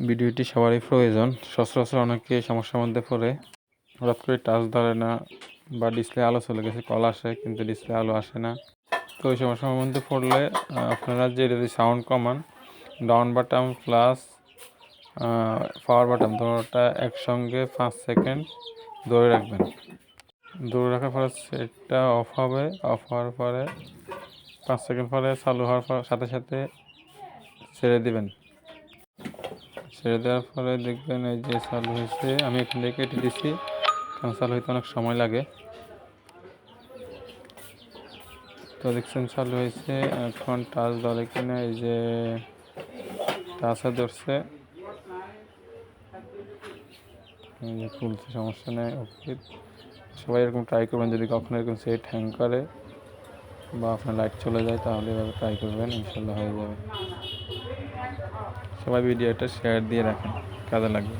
ভিডিওটি সবারই প্রয়োজন। সচরাচর অনেকে সমস্যার মধ্যে পড়ে, হঠাৎ করে টাচ ধরে না বা ডিসপ্লে আলো চলে গেছে, কল আসে কিন্তু ডিসপ্লে আলো আসে না। তো ওই সমস্যার মধ্যে পড়লে আপনারা যে যদি সাউন্ড কমান, down button plus power button দুটোটা একসঙ্গে 5 সেকেন্ড ধরে রাখবেন। ধরে রাখার পরে সেটটা অফ হবে। অফ হওয়ার পরে 5 সেকেন্ড পরে চালু হওয়ার সাথে সাথে ছেড়ে দিবেন। ছেড়ে দেওয়ার পরে দেখবেন এই যে চালু হয়েছে। আমি এখান থেকে কেটে দিচ্ছি, কারণ চালু হইতে অনেক সময় লাগে। তো দেখছেন চালু হয়েছে। এখন টাচ ধরে কিনা, এই যে টাচে ধরছে, এই যে খুলছে, সমস্যা নেই। ওকে, সবাই এরকম ট্রাই করবেন। যদি কখনো এরকম সেট হ্যাং করে বা আপনার লাইট চলে যায়, তাহলে এভাবে ট্রাই করবেন, ইনশাল্লাহ হয়ে যাবে। সবাই ভিডিওটা শেয়ার দিয়ে রাখেন, কাজে লাগবে।